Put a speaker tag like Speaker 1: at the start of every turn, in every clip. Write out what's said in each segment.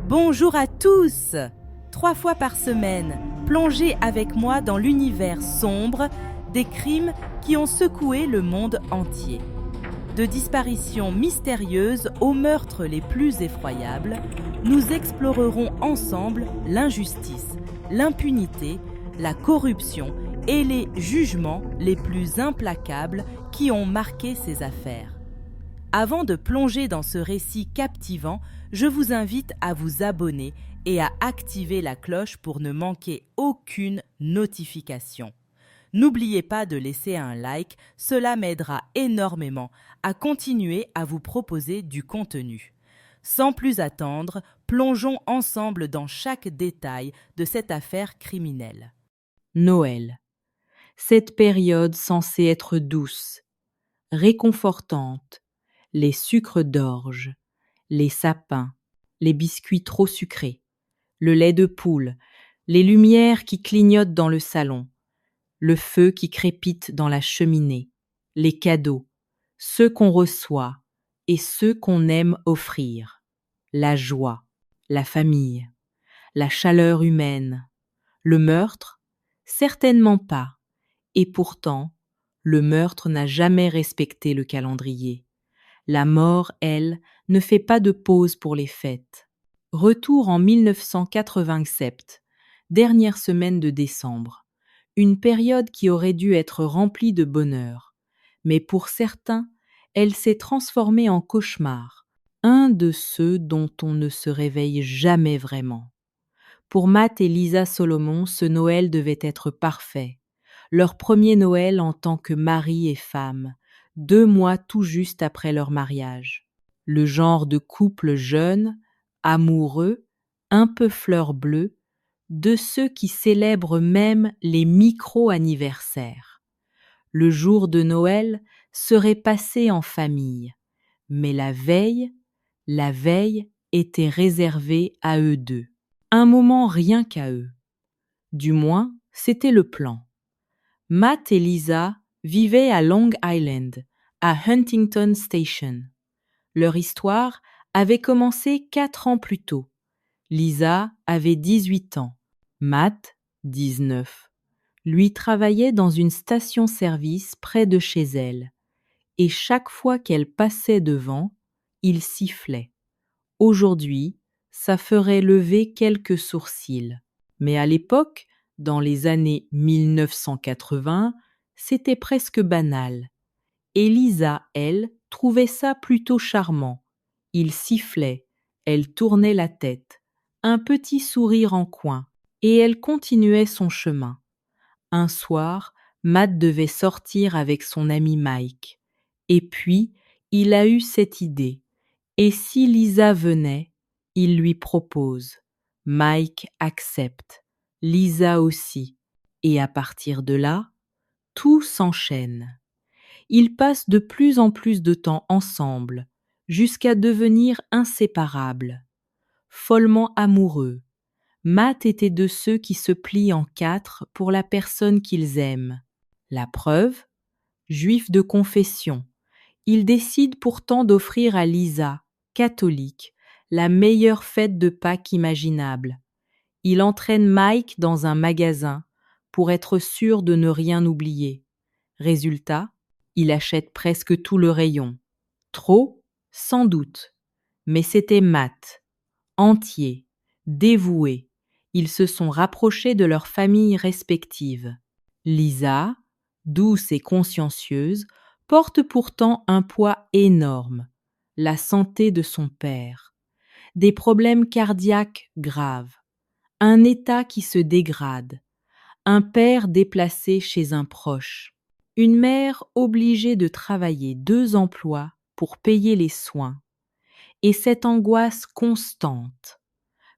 Speaker 1: Bonjour à tous! 3 fois par semaine, plongez avec moi dans l'univers sombre des crimes qui ont secoué le monde entier. De disparitions mystérieuses aux meurtres les plus effroyables, nous explorerons ensemble l'injustice, l'impunité, la corruption et les jugements les plus implacables qui ont marqué ces affaires. Avant de plonger dans ce récit captivant, je vous invite à vous abonner et à activer la cloche pour ne manquer aucune notification. N'oubliez pas de laisser un like, cela m'aidera énormément à continuer à vous proposer du contenu. Sans plus attendre, plongeons ensemble dans chaque détail de cette affaire criminelle.
Speaker 2: Noël. Cette période censée être douce, réconfortante, les sucres d'orge, les sapins, les biscuits trop sucrés, le lait de poule, les lumières qui clignotent dans le salon, le feu qui crépite dans la cheminée, les cadeaux, ceux qu'on reçoit et ceux qu'on aime offrir, la joie, la famille, la chaleur humaine, le meurtre, certainement pas, et pourtant, le meurtre n'a jamais respecté le calendrier. La mort, elle, ne fait pas de pause pour les fêtes. Retour en 1987, dernière semaine de décembre, une période qui aurait dû être remplie de bonheur. Mais pour certains, elle s'est transformée en cauchemar, un de ceux dont on ne se réveille jamais vraiment. Pour Matt et Lisa Solomon, ce Noël devait être parfait. Leur premier Noël en tant que mari et femme, 2 mois tout juste après leur mariage. Le genre de couple jeune, amoureux, un peu fleur bleue, de ceux qui célèbrent même les micro-anniversaires. Le jour de Noël serait passé en famille, mais la veille était réservée à eux deux. Un moment rien qu'à eux. Du moins, c'était le plan. Matt et Lisa vivaient à Long Island, à Huntington Station. Leur histoire avait commencé 4 ans plus tôt. Lisa avait 18 ans, Matt 19. Lui travaillait dans une station-service près de chez elle, et chaque fois qu'elle passait devant, il sifflait. Aujourd'hui, ça ferait lever quelques sourcils. Mais à l'époque, dans les années 1980, c'était presque banal. Et Lisa, elle, trouvait ça plutôt charmant. Il sifflait, elle tournait la tête, un petit sourire en coin, et elle continuait son chemin. Un soir, Matt devait sortir avec son ami Mike. Et puis, il a eu cette idée. Et si Lisa venait, il lui propose. Mike accepte, Lisa aussi. Et à partir de là, tout s'enchaîne. Ils passent de plus en plus de temps ensemble, jusqu'à devenir inséparables. Follement amoureux, Matt était de ceux qui se plient en 4 pour la personne qu'ils aiment. La preuve, juif de confession, il décide pourtant d'offrir à Lisa, catholique, la meilleure fête de Pâques imaginable. Il entraîne Mike dans un magasin pour être sûr de ne rien oublier. Résultat, il achète presque tout le rayon. Trop, sans doute, mais c'était Matt, entier, dévoué. Ils se sont rapprochés de leurs familles respectives. Lisa, douce et consciencieuse, porte pourtant un poids énorme, la santé de son père, des problèmes cardiaques graves, un état qui se dégrade, un père déplacé chez un proche, une mère obligée de travailler 2 emplois pour payer les soins, et cette angoisse constante,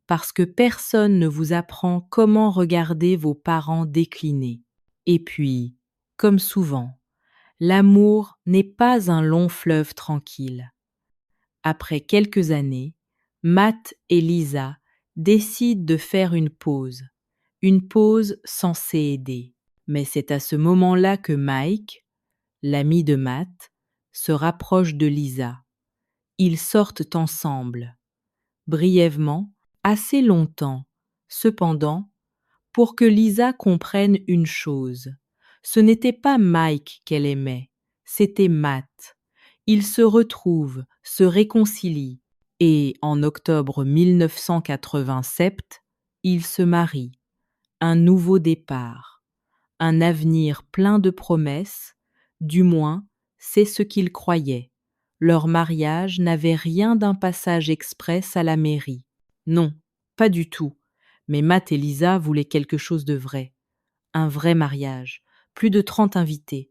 Speaker 2: parce que personne ne vous apprend comment regarder vos parents décliner. Et puis, comme souvent, l'amour n'est pas un long fleuve tranquille. Après quelques années, Matt et Lisa décident de faire une pause censée aider. Mais c'est à ce moment-là que Mike, l'ami de Matt, se rapproche de Lisa. Ils sortent ensemble. Brièvement, assez longtemps, cependant, pour que Lisa comprenne une chose. Ce n'était pas Mike qu'elle aimait, c'était Matt. Ils se retrouvent, se réconcilient, et en octobre 1987, ils se marient. Un nouveau départ, un avenir plein de promesses, du moins, c'est ce qu'ils croyaient. Leur mariage n'avait rien d'un passage express à la mairie. Non, pas du tout. Mais Matt et Lisa voulaient quelque chose de vrai. Un vrai mariage. Plus de 30 invités.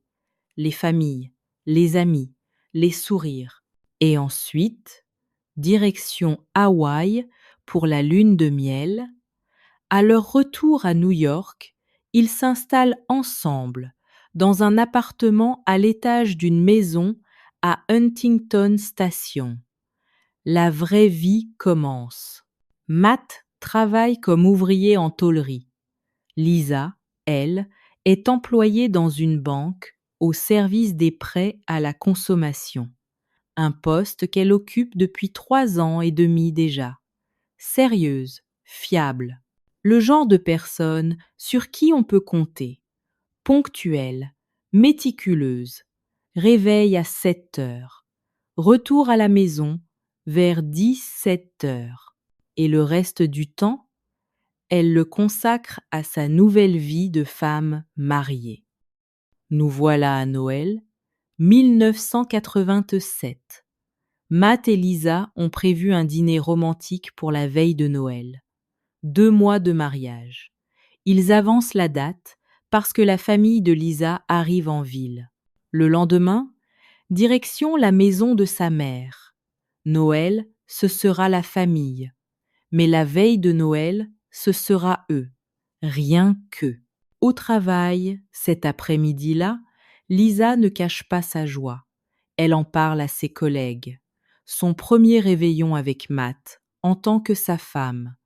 Speaker 2: Les familles, les amis, les sourires. Et ensuite, direction Hawaï pour la lune de miel. À leur retour à New York, ils s'installent ensemble dans un appartement à l'étage d'une maison à Huntington Station. La vraie vie commence. Matt travaille comme ouvrier en tôlerie. Lisa, elle, est employée dans une banque au service des prêts à la consommation. Un poste qu'elle occupe depuis 3 ans et demi déjà. Sérieuse, fiable. Le genre de personne sur qui on peut compter. Ponctuelle, méticuleuse. Réveil à 7 heures. Retour à la maison vers 17 heures. Et le reste du temps, elle le consacre à sa nouvelle vie de femme mariée. Nous voilà à Noël, 1987. Matt et Lisa ont prévu un dîner romantique pour la veille de Noël. 2 mois de mariage. Ils avancent la date parce que la famille de Lisa arrive en ville. Le lendemain, direction la maison de sa mère. Noël, ce sera la famille. Mais la veille de Noël, ce sera eux. Rien qu'eux. Au travail, cet après-midi-là, Lisa ne cache pas sa joie. Elle en parle à ses collègues. Son premier réveillon avec Matt, en tant que sa femme.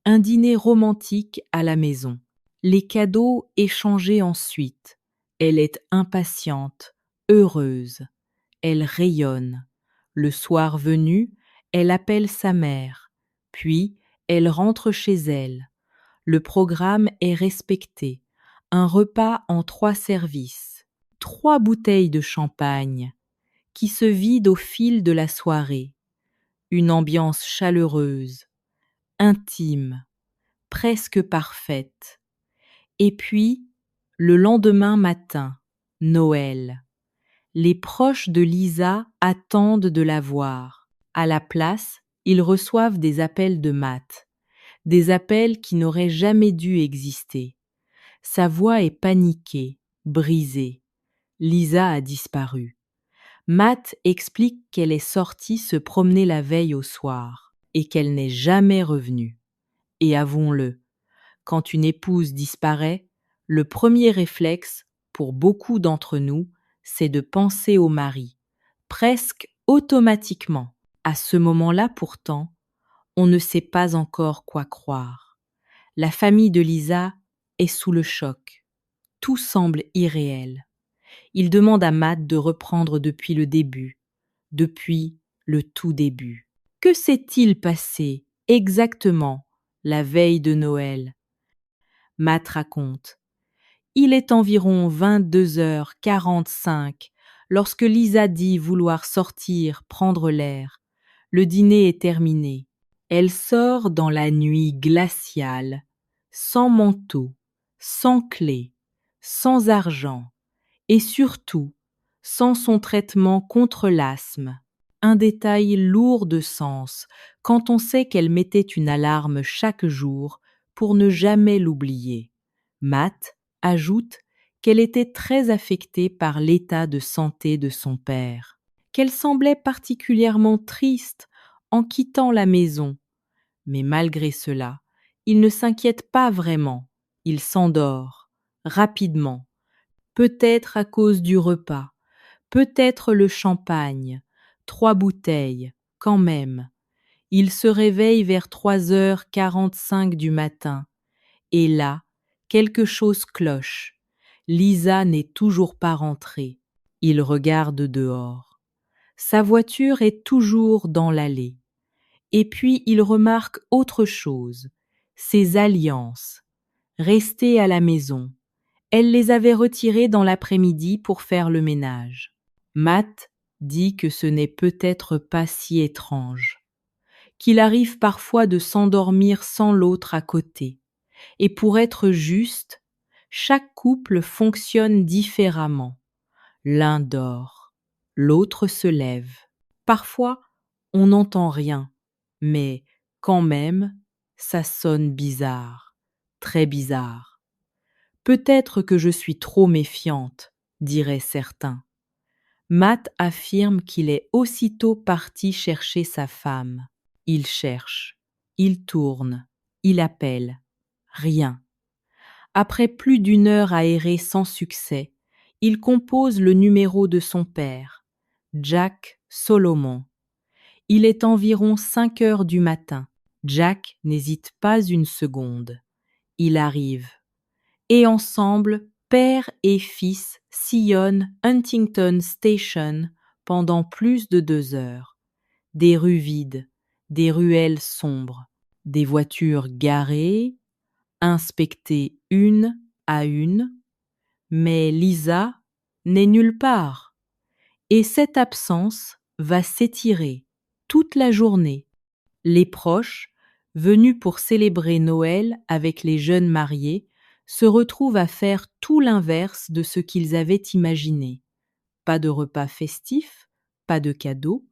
Speaker 2: Un dîner romantique à la maison. Les cadeaux échangés ensuite. Elle est impatiente, heureuse. Elle rayonne. Le soir venu, elle appelle sa mère. Puis, elle rentre chez elle. Le programme est respecté. Un repas en 3 services. 3 bouteilles de champagne qui se vident au fil de la soirée. Une ambiance chaleureuse, intime, presque parfaite. Et puis, le lendemain matin, Noël. Les proches de Lisa attendent de la voir. À la place, ils reçoivent des appels de Matt. Des appels qui n'auraient jamais dû exister. Sa voix est paniquée, brisée. Lisa a disparu. Matt explique qu'elle est sortie se promener la veille au soir et qu'elle n'est jamais revenue. Et avouons-le, quand une épouse disparaît, le premier réflexe, pour beaucoup d'entre nous, c'est de penser au mari, presque automatiquement. À ce moment-là pourtant, on ne sait pas encore quoi croire. La famille de Lisa est sous le choc. Tout semble irréel. Il demande à Matt de reprendre depuis le début, depuis le tout début. Que s'est-il passé exactement la veille de Noël? Matt raconte. Il est environ 22h45 lorsque Lisa dit vouloir sortir, prendre l'air. Le dîner est terminé. Elle sort dans la nuit glaciale, sans manteau, sans clé, sans argent et surtout sans son traitement contre l'asthme. Un détail lourd de sens quand on sait qu'elle mettait une alarme chaque jour pour ne jamais l'oublier. Matt ajoute qu'elle était très affectée par l'état de santé de son père, qu'elle semblait particulièrement triste en quittant la maison. Mais malgré cela, il ne s'inquiète pas vraiment. Il s'endort, rapidement, peut-être à cause du repas, peut-être le champagne, 3 bouteilles, quand même. Il se réveille vers 3h45 du matin. Et là, quelque chose cloche. Lisa n'est toujours pas rentrée. Il regarde dehors. Sa voiture est toujours dans l'allée. Et puis il remarque autre chose, ses alliances. Restées à la maison. Elle les avait retirées dans l'après-midi pour faire le ménage. Matt dit que ce n'est peut-être pas si étrange, qu'il arrive parfois de s'endormir sans l'autre à côté. Et pour être juste, chaque couple fonctionne différemment. L'un dort, l'autre se lève. Parfois, on n'entend rien, mais quand même, ça sonne bizarre, très bizarre. Peut-être que je suis trop méfiante, diraient certains. Matt affirme qu'il est aussitôt parti chercher sa femme. Il cherche, il tourne, il appelle. Rien. Après plus d'une heure à errer sans succès, il compose le numéro de son père, Jack Solomon. Il est environ 5 heures du matin. Jack n'hésite pas une seconde. Il arrive. Et ensemble, père et fils sillonnent Huntington Station pendant plus de 2 heures. Des rues vides, des ruelles sombres, des voitures garées, inspectées une à une, mais Lisa n'est nulle part. Et cette absence va s'étirer toute la journée. Les proches, venus pour célébrer Noël avec les jeunes mariés, se retrouvent à faire tout l'inverse de ce qu'ils avaient imaginé. Pas de repas festif, pas de cadeaux,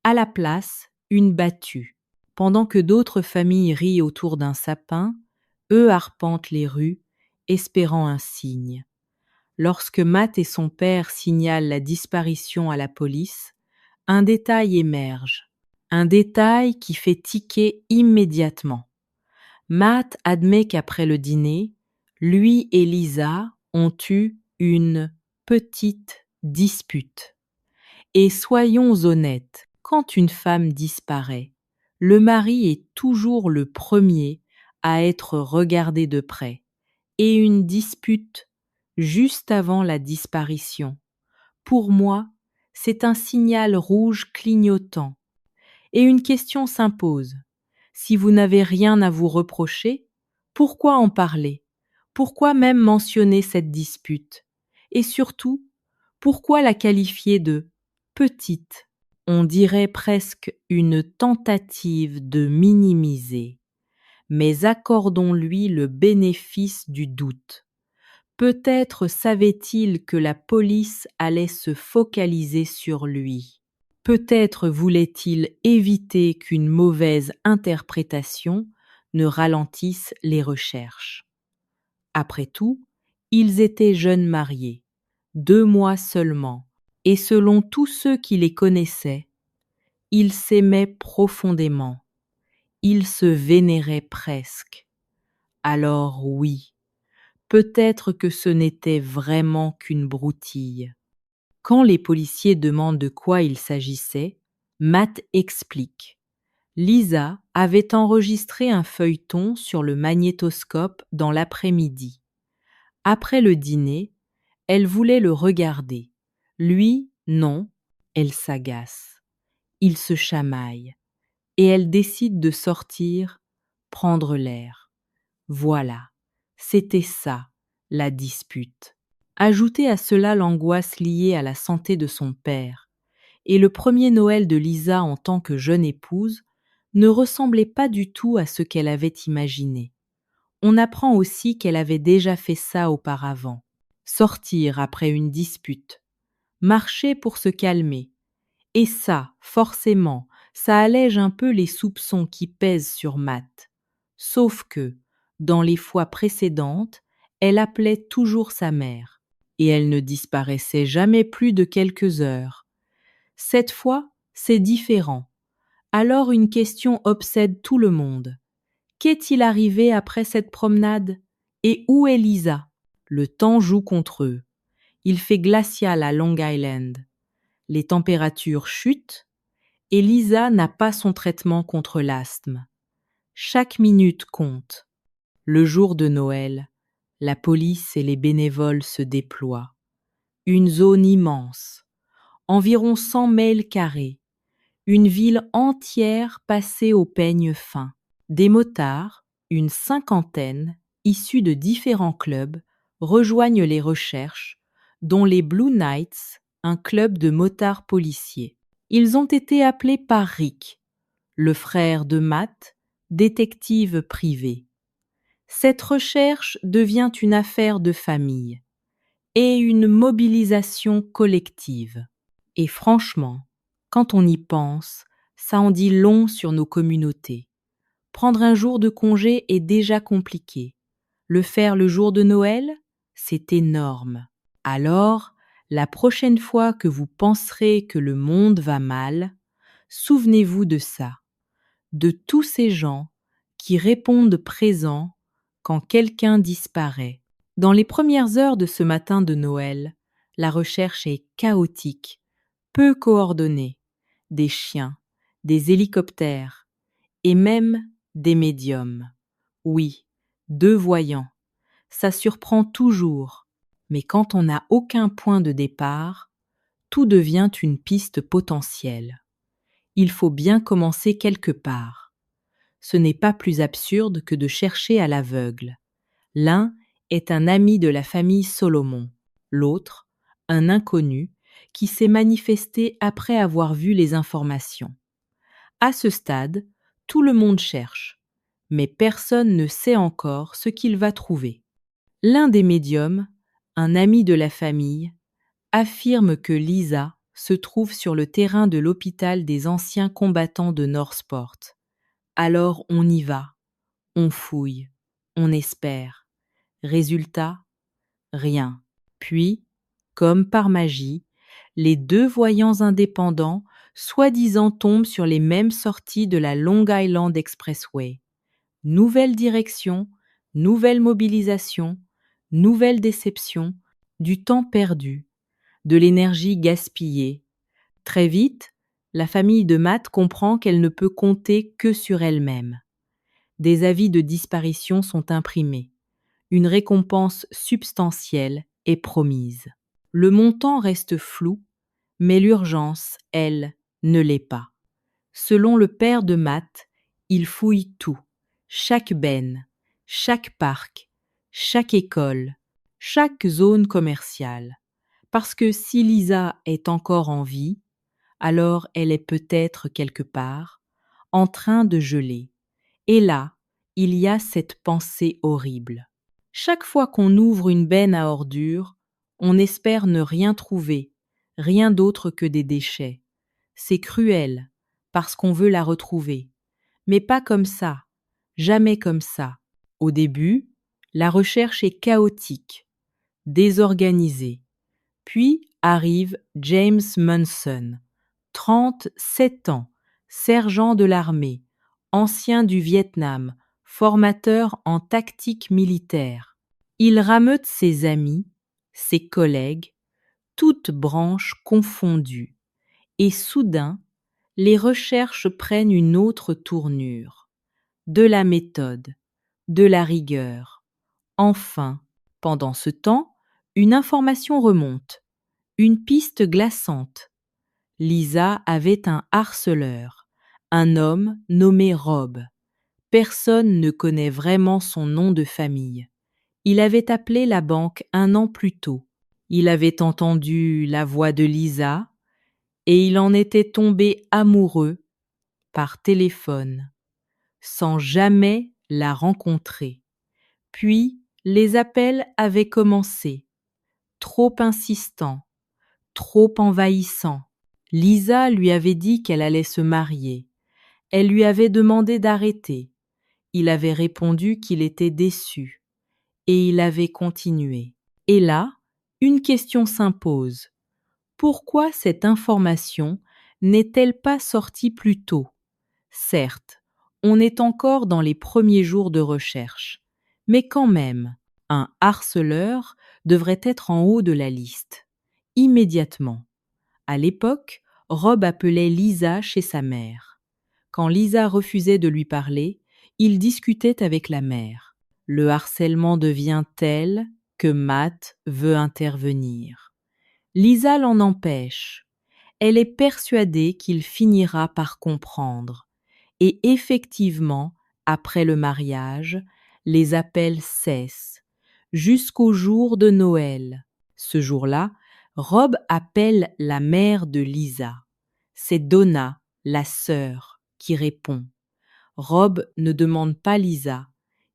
Speaker 2: à la place, une battue. Pendant que d'autres familles rient autour d'un sapin, eux arpentent les rues, espérant un signe. Lorsque Matt et son père signalent la disparition à la police, un détail émerge. Un détail qui fait tiquer immédiatement. Matt admet qu'après le dîner, lui et Lisa ont eu une petite dispute. Et soyons honnêtes, quand une femme disparaît, le mari est toujours le premier à être regardé de près. Et une dispute juste avant la disparition, pour moi, c'est un signal rouge clignotant. Et une question s'impose. Si vous n'avez rien à vous reprocher, pourquoi en parler? Pourquoi même mentionner cette dispute? Et surtout, pourquoi la qualifier de petite? On dirait presque une tentative de minimiser. Mais accordons-lui le bénéfice du doute. Peut-être savait-il que la police allait se focaliser sur lui. Peut-être voulait-il éviter qu'une mauvaise interprétation ne ralentisse les recherches. Après tout, ils étaient jeunes mariés, 2 mois seulement, et selon tous ceux qui les connaissaient, ils s'aimaient profondément, ils se vénéraient presque. Alors oui, peut-être que ce n'était vraiment qu'une broutille. Quand les policiers demandent de quoi il s'agissait, Matt explique. Lisa avait enregistré un feuilleton sur le magnétoscope dans l'après-midi. Après le dîner, elle voulait le regarder. Lui, non, elle s'agace. Ils se chamaillent. Et elle décide de sortir, prendre l'air. Voilà, c'était ça, la dispute. Ajoutez à cela l'angoisse liée à la santé de son père. Et le premier Noël de Lisa en tant que jeune épouse ne ressemblait pas du tout à ce qu'elle avait imaginé. On apprend aussi qu'elle avait déjà fait ça auparavant. Sortir après une dispute. Marcher pour se calmer. Et ça, forcément, ça allège un peu les soupçons qui pèsent sur Matt. Sauf que, dans les fois précédentes, elle appelait toujours sa mère. Et elle ne disparaissait jamais plus de quelques heures. Cette fois, c'est différent. Alors une question obsède tout le monde. Qu'est-il arrivé après cette promenade? Et où est Lisa? Le temps joue contre eux. Il fait glacial à Long Island. Les températures chutent et Lisa n'a pas son traitement contre l'asthme. Chaque minute compte. Le jour de Noël, la police et les bénévoles se déploient. Une zone immense, environ 100 milles carrés, Une ville entière passée au peigne fin. Des motards, une cinquantaine, issus de différents clubs, rejoignent les recherches, dont les Blue Knights, un club de motards policiers. Ils ont été appelés par Rick, le frère de Matt, détective privé. Cette recherche devient une affaire de famille et une mobilisation collective. Et franchement, quand on y pense, ça en dit long sur nos communautés. Prendre un jour de congé est déjà compliqué. Le faire le jour de Noël, c'est énorme. Alors, la prochaine fois que vous penserez que le monde va mal, souvenez-vous de ça, de tous ces gens qui répondent présents quand quelqu'un disparaît. Dans les premières heures de ce matin de Noël, la recherche est chaotique, peu coordonnée. Des chiens, des hélicoptères et même des médiums. Oui, 2 voyants. Ça surprend toujours, mais quand on n'a aucun point de départ, tout devient une piste potentielle. Il faut bien commencer quelque part. Ce n'est pas plus absurde que de chercher à l'aveugle. L'un est un ami de la famille Solomon, l'autre, un inconnu, qui s'est manifesté après avoir vu les informations. À ce stade, tout le monde cherche, mais personne ne sait encore ce qu'il va trouver. L'un des médiums, un ami de la famille, affirme que Lisa se trouve sur le terrain de l'hôpital des anciens combattants de Northport. Alors on y va, on fouille, on espère. Résultat, rien. Puis, comme par magie, les 2 voyants indépendants soi-disant tombent sur les mêmes sorties de la Long Island Expressway. Nouvelle direction, nouvelle mobilisation, nouvelle déception, du temps perdu, de l'énergie gaspillée. Très vite, la famille de Matt comprend qu'elle ne peut compter que sur elle-même. Des avis de disparition sont imprimés. Une récompense substantielle est promise. Le montant reste flou, mais l'urgence, elle, ne l'est pas. Selon le père de Matt, il fouille tout, chaque benne, chaque parc, chaque école, chaque zone commerciale. Parce que si Lisa est encore en vie, alors elle est peut-être quelque part, en train de geler. Et là, il y a cette pensée horrible. Chaque fois qu'on ouvre une benne à ordures, on espère ne rien trouver, rien d'autre que des déchets. C'est cruel, parce qu'on veut la retrouver. Mais pas comme ça, jamais comme ça. Au début, la recherche est chaotique, désorganisée. Puis arrive James Munson, 37 ans, sergent de l'armée, ancien du Vietnam, formateur en tactique militaire. Il rameute ses amis, ses collègues, toutes branches confondues. Et soudain, les recherches prennent une autre tournure. De la méthode, de la rigueur. Enfin, pendant ce temps, une information remonte, une piste glaçante. Lisa avait un harceleur, un homme nommé Rob. Personne ne connaît vraiment son nom de famille. Il avait appelé la banque 1 an plus tôt. Il avait entendu la voix de Lisa et il en était tombé amoureux par téléphone, sans jamais la rencontrer. Puis, les appels avaient commencé, trop insistants, trop envahissants. Lisa lui avait dit qu'elle allait se marier. Elle lui avait demandé d'arrêter. Il avait répondu qu'il était déçu. Et il avait continué. Et là, une question s'impose. Pourquoi cette information n'est-elle pas sortie plus tôt ? Certes, on est encore dans les premiers jours de recherche, mais quand même, un harceleur devrait être en haut de la liste, immédiatement. À l'époque, Rob appelait Lisa chez sa mère. Quand Lisa refusait de lui parler, il discutait avec la mère. Le harcèlement devient tel que Matt veut intervenir. Lisa l'en empêche. Elle est persuadée qu'il finira par comprendre. Et effectivement, après le mariage, les appels cessent, jusqu'au jour de Noël. Ce jour-là, Rob appelle la mère de Lisa. C'est Donna, la sœur, qui répond. Rob ne demande pas Lisa,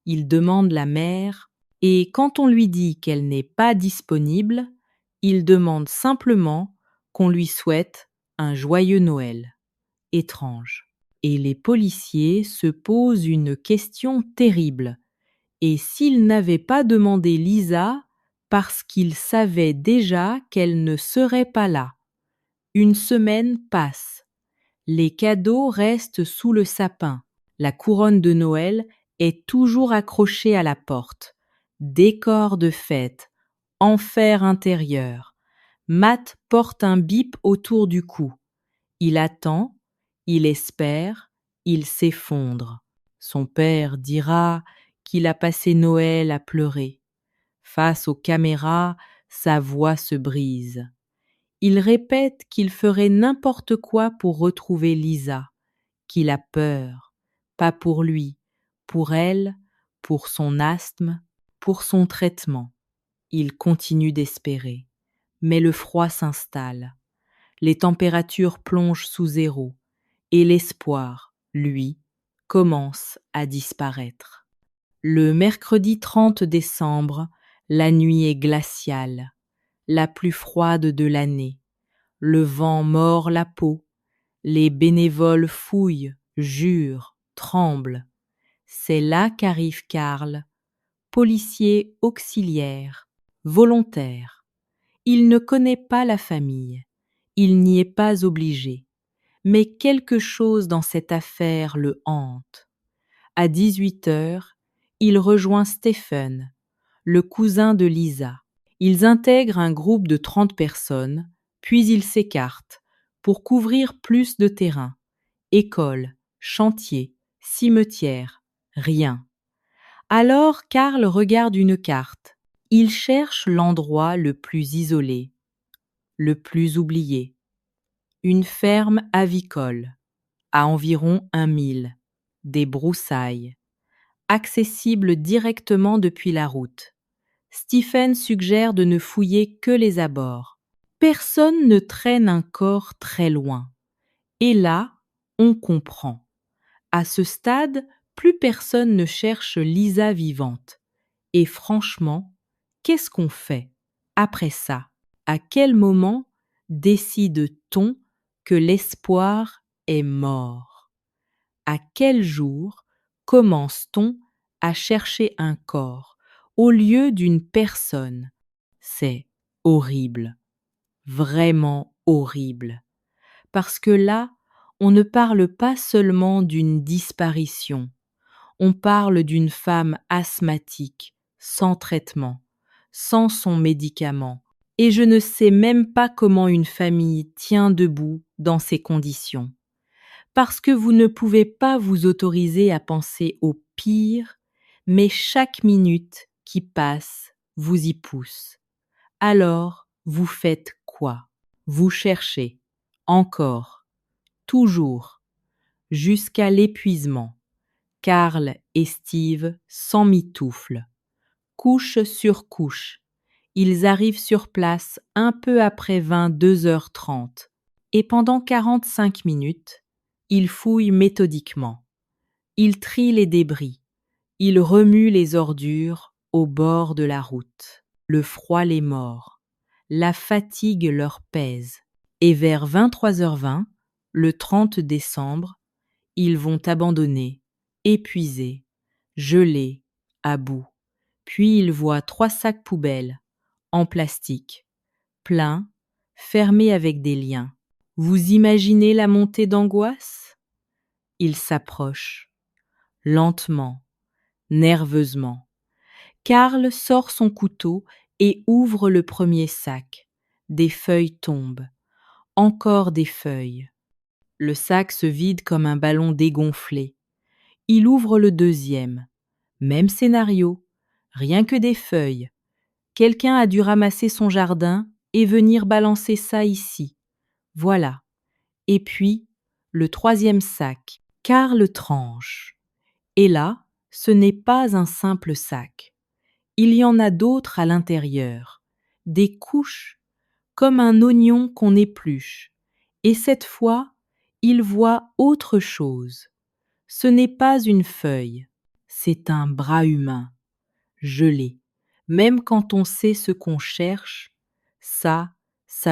Speaker 2: il demande la mère, et quand on lui dit qu'elle n'est pas disponible, il demande simplement qu'on lui souhaite un joyeux Noël. Étrange. Et les policiers se posent une question terrible. Et s'ils n'avaient pas demandé Lisa parce qu'ils savaient déjà qu'elle ne serait pas là? Une semaine passe. Les cadeaux restent sous le sapin. La couronne de Noël est toujours accrochée à la porte. Décor de fête. Enfer intérieur. Matt porte un bip autour du cou. Il attend, il espère, il s'effondre. Son père dira qu'il a passé Noël à pleurer. Face aux caméras, sa voix se brise. Il répète qu'il ferait n'importe quoi pour retrouver Lisa, qu'il a peur, pas pour lui, pour elle, pour son asthme, pour son traitement. Il continue d'espérer, mais le froid s'installe. Les températures plongent sous zéro, et l'espoir, lui, commence à disparaître. Le mercredi 30 décembre, la nuit est glaciale, la plus froide de l'année. Le vent mord la peau, les bénévoles fouillent, jurent, tremblent. C'est là qu'arrive Karl, policier auxiliaire, volontaire. Il ne connaît pas la famille, il n'y est pas obligé, mais quelque chose dans cette affaire le hante. À 18h, il rejoint Stephen, le cousin de Lisa. Ils intègrent un groupe de 30 personnes, puis ils s'écartent pour couvrir plus de terrain. École, chantier, cimetière, rien. Alors Karl regarde une carte. Il cherche l'endroit le plus isolé, le plus oublié. Une ferme avicole, à environ 1 mille, des broussailles, accessible directement depuis la route. Stephen suggère de ne fouiller que les abords. Personne ne traîne un corps très loin. Et là, on comprend. À ce stade, plus personne ne cherche Lisa vivante. Et franchement, qu'est-ce qu'on fait après ça? À quel moment décide-t-on que l'espoir est mort? À quel jour commence-t-on à chercher un corps au lieu d'une personne? C'est horrible, vraiment horrible. Parce que là, on ne parle pas seulement d'une disparition, on parle d'une femme asthmatique, sans traitement, sans son médicament, et je ne sais même pas comment une famille tient debout dans ces conditions. Parce que vous ne pouvez pas vous autoriser à penser au pire, mais chaque minute qui passe vous y pousse. Alors, vous faites quoi? Vous cherchez, encore, toujours, jusqu'à l'épuisement. Karl et Steve s'emmitouflent, couche sur couche. Ils arrivent sur place un peu après 22h30 et pendant 45 minutes, ils fouillent méthodiquement. Ils trient les débris. Ils remuent les ordures au bord de la route. Le froid les mord. La fatigue leur pèse. Et vers 23h20, le 30 décembre, ils vont abandonner, épuisés, gelés, à bout. Puis ils voient 3 sacs poubelles, en plastique, pleins, fermés avec des liens. Vous imaginez la montée d'angoisse? Ils s'approchent, lentement, nerveusement. Karl sort son couteau et ouvre le premier sac. Des feuilles tombent. Encore des feuilles. Le sac se vide comme un ballon dégonflé. Il ouvre le deuxième. Même scénario. Rien que des feuilles. Quelqu'un a dû ramasser son jardin et venir balancer ça ici. Voilà. Et puis, le troisième sac, Karl tranche. Et là, ce n'est pas un simple sac. Il y en a d'autres à l'intérieur, des couches, comme un oignon qu'on épluche. Et cette fois, il voit autre chose. Ce n'est pas une feuille, c'est un bras humain, gelé. Même quand on sait ce qu'on cherche, ça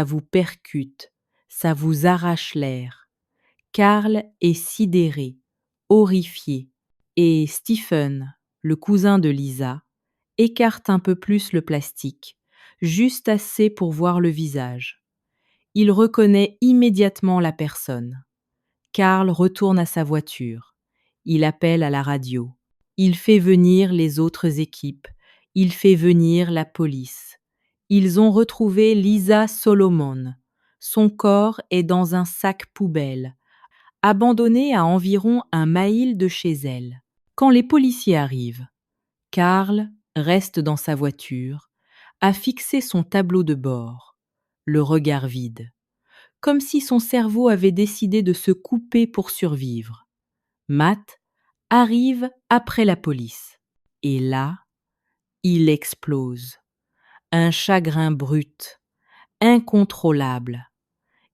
Speaker 2: vous percute, ça vous arrache l'air. Karl est sidéré, horrifié, et Stephen, le cousin de Lisa, écarte un peu plus le plastique, juste assez pour voir le visage. Il reconnaît immédiatement la personne. Karl retourne à sa voiture. Il appelle à la radio. Il fait venir les autres équipes. Il fait venir la police. Ils ont retrouvé Lisa Solomon. Son corps est dans un sac poubelle, abandonné à environ 1 mile de chez elle. Quand les policiers arrivent, Karl reste dans sa voiture, a fixé son tableau de bord, le regard vide, comme si son cerveau avait décidé de se couper pour survivre. Matt arrive après la police. Et là, il explose. Un chagrin brut, incontrôlable.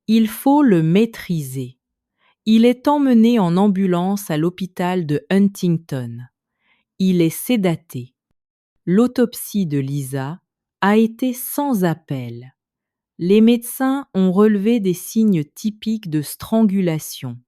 Speaker 2: Il faut le maîtriser. Il est emmené en ambulance à l'hôpital de Huntington. Il est sédaté. L'autopsie de Lisa a été sans appel. Les médecins ont relevé des signes typiques de strangulation.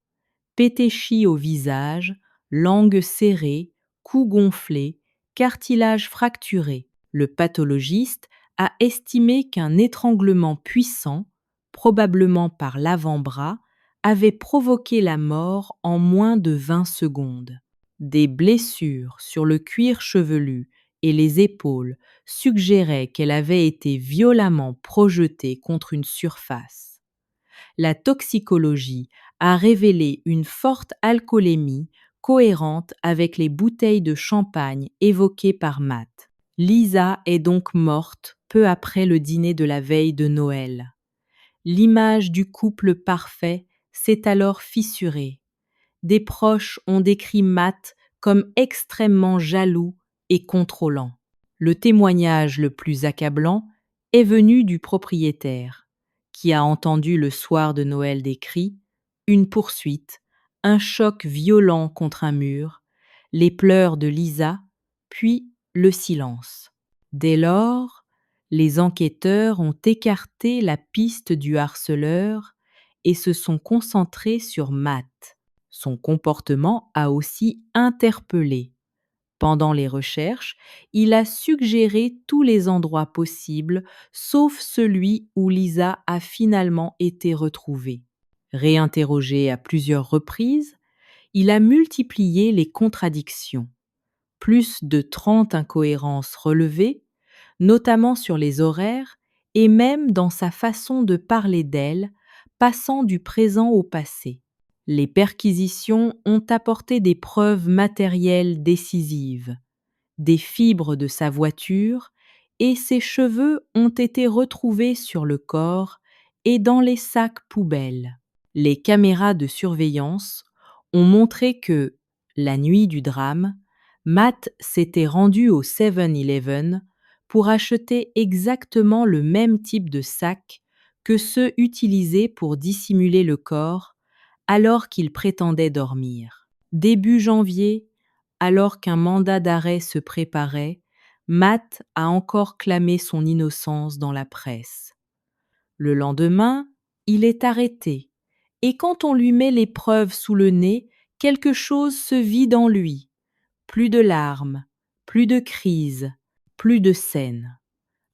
Speaker 2: Pétéchis au visage, langue serrée, cou gonflé, cartilage fracturé. Le pathologiste a estimé qu'un étranglement puissant, probablement par l'avant-bras, avait provoqué la mort en moins de 20 secondes. Des blessures sur le cuir chevelu et les épaules suggéraient qu'elle avait été violemment projetée contre une surface. La toxicologie a révélé une forte alcoolémie cohérente avec les bouteilles de champagne évoquées par Matt. Lisa est donc morte peu après le dîner de la veille de Noël. L'image du couple parfait s'est alors fissurée. Des proches ont décrit Matt comme extrêmement jaloux et contrôlant. Le témoignage le plus accablant est venu du propriétaire, qui a entendu le soir de Noël des cris, une poursuite, un choc violent contre un mur, les pleurs de Lisa, puis le silence. Dès lors, les enquêteurs ont écarté la piste du harceleur et se sont concentrés sur Matt. Son comportement a aussi interpellé. Pendant les recherches, il a suggéré tous les endroits possibles, sauf celui où Lisa a finalement été retrouvée. Réinterrogé à plusieurs reprises, il a multiplié les contradictions. Plus de 30 incohérences relevées, notamment sur les horaires et même dans sa façon de parler d'elle, passant du présent au passé. Les perquisitions ont apporté des preuves matérielles décisives. Des fibres de sa voiture et ses cheveux ont été retrouvés sur le corps et dans les sacs poubelles. Les caméras de surveillance ont montré que, la nuit du drame, Matt s'était rendu au 7-Eleven pour acheter exactement le même type de sac que ceux utilisés pour dissimuler le corps alors qu'il prétendait dormir. Début janvier, alors qu'un mandat d'arrêt se préparait, Matt a encore clamé son innocence dans la presse. Le lendemain, il est arrêté, et quand on lui met les preuves sous le nez, quelque chose se vide en lui. Plus de larmes, plus de crises, plus de scènes.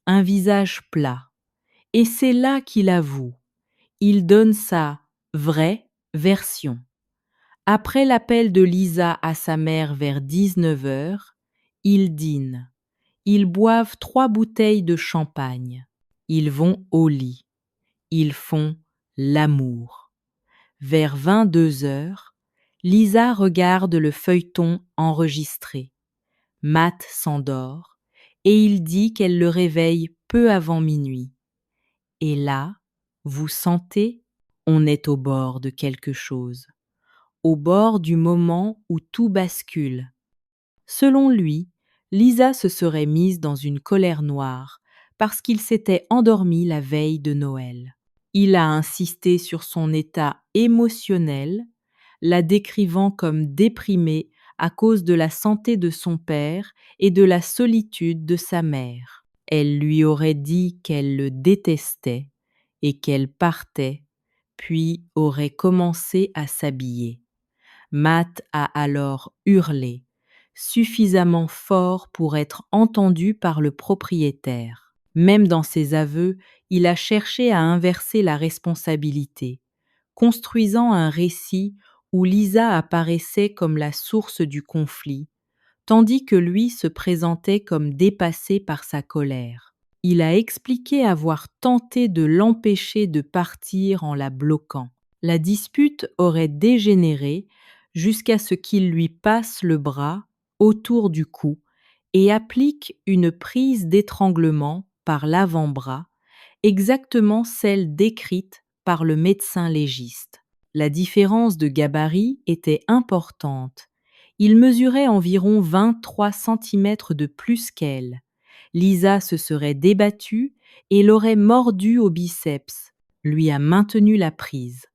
Speaker 2: Un visage plat. Et c'est là qu'il avoue. Il donne sa vraie version. Après l'appel de Lisa à sa mère vers 19h, ils dînent. Ils boivent 3 bouteilles de champagne. Ils vont au lit. Ils font l'amour. Vers 22h, Lisa regarde le feuilleton enregistré. Matt s'endort et il dit qu'elle le réveille peu avant minuit. Et là, vous sentez, On est au bord de quelque chose, au bord du moment où tout bascule. Selon lui, Lisa se serait mise dans une colère noire parce qu'il s'était endormi la veille de Noël. Il a insisté sur son état émotionnel, la décrivant comme déprimée à cause de la santé de son père et de la solitude de sa mère. Elle lui aurait dit qu'elle le détestait et qu'elle partait, puis aurait commencé à s'habiller. Matt a alors hurlé, suffisamment fort pour être entendu par le propriétaire. Même dans ses aveux, il a cherché à inverser la responsabilité, construisant un récit où Lisa apparaissait comme la source du conflit, tandis que lui se présentait comme dépassé par sa colère. Il a expliqué avoir tenté de l'empêcher de partir en la bloquant. La dispute aurait dégénéré jusqu'à ce qu'il lui passe le bras autour du cou et applique une prise d'étranglement par l'avant-bras, exactement celle décrite par le médecin légiste. La différence de gabarit était importante. Il mesurait environ 23 centimètres de plus qu'elle. Lisa se serait débattue et l'aurait mordu au biceps, lui a maintenu la prise,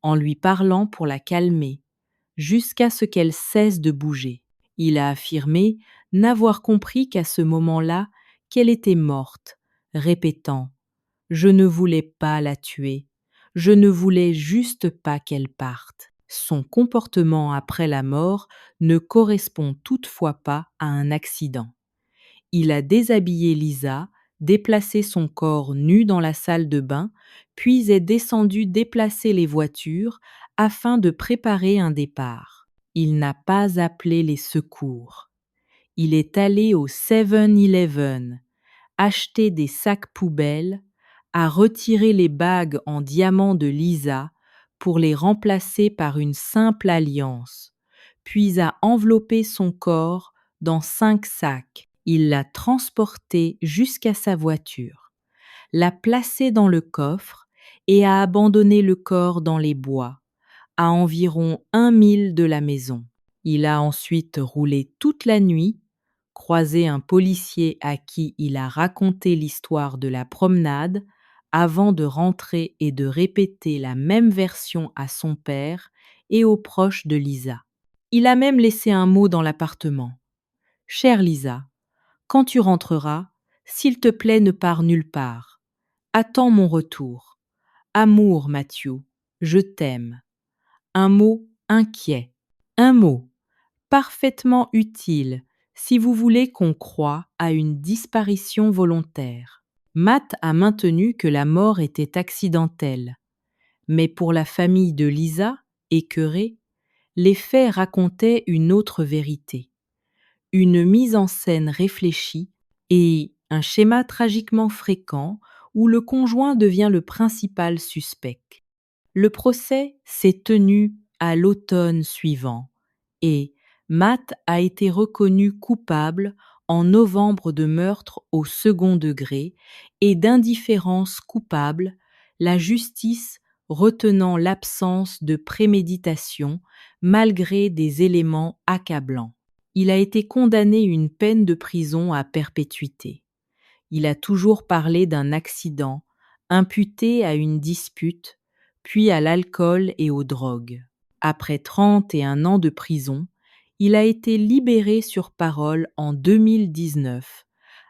Speaker 2: en lui parlant pour la calmer, jusqu'à ce qu'elle cesse de bouger. Il a affirmé n'avoir compris qu'à ce moment-là qu'elle était morte, répétant « Je ne voulais pas la tuer, je ne voulais juste pas qu'elle parte ». Son comportement après la mort ne correspond toutefois pas à un accident. Il a déshabillé Lisa, déplacé son corps nu dans la salle de bain, puis est descendu déplacer les voitures afin de préparer un départ. Il n'a pas appelé les secours. Il est allé au 7-Eleven, acheter des sacs poubelles, a retiré les bagues en diamant de Lisa pour les remplacer par une simple alliance, puis a enveloppé son corps dans 5 sacs. Il l'a transporté jusqu'à sa voiture, l'a placé dans le coffre et a abandonné le corps dans les bois, à environ 1 mile de la maison. Il a ensuite roulé toute la nuit, croisé un policier à qui il a raconté l'histoire de la promenade avant de rentrer et de répéter la même version à son père et aux proches de Lisa. Il a même laissé un mot dans l'appartement. « Chère Lisa, quand tu rentreras, s'il te plaît, ne pars nulle part. Attends mon retour. Amour, Matthew, je t'aime. » Un mot inquiet, un mot parfaitement utile si vous voulez qu'on croie à une disparition volontaire. Matt a maintenu que la mort était accidentelle, mais pour la famille de Lisa, écœurée, les faits racontaient une autre vérité. Une mise en scène réfléchie et un schéma tragiquement fréquent où le conjoint devient le principal suspect. Le procès s'est tenu à l'automne suivant et Matt a été reconnu coupable en novembre de meurtre au second degré et d'indifférence coupable, la justice retenant l'absence de préméditation malgré des éléments accablants. Il a été condamné à une peine de prison à perpétuité. Il a toujours parlé d'un accident, imputé à une dispute, puis à l'alcool et aux drogues. Après 31 ans de prison, il a été libéré sur parole en 2019,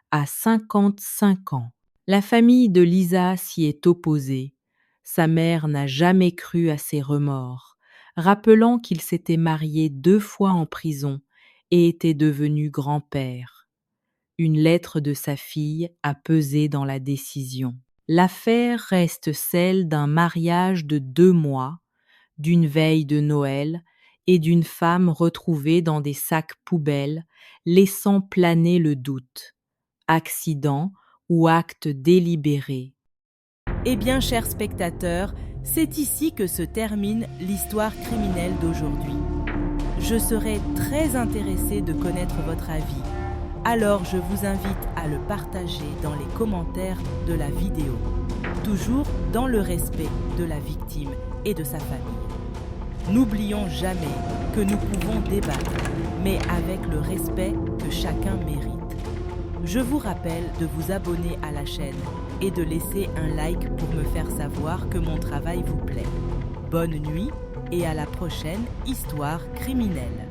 Speaker 2: à 55 ans. La famille de Lisa s'y est opposée. Sa mère n'a jamais cru à ses remords, rappelant qu'il s'était marié 2 fois en prison et était devenu grand-père. Une lettre de sa fille a pesé dans la décision. L'affaire reste celle d'un mariage de 2 mois, d'une veille de Noël et d'une femme retrouvée dans des sacs poubelles, laissant planer le doute. Accident ou acte délibéré?
Speaker 1: Eh bien, chers spectateurs, c'est ici que se termine l'histoire criminelle d'aujourd'hui. Je serais très intéressée de connaître votre avis. Alors, je vous invite à le partager dans les commentaires de la vidéo. toujours dans le respect de la victime et de sa famille. N'oublions jamais que nous pouvons débattre, mais avec le respect que chacun mérite. Je vous rappelle de vous abonner à la chaîne et de laisser un like pour me faire savoir que mon travail vous plaît. Bonne nuit et à la prochaine Histoire criminelle.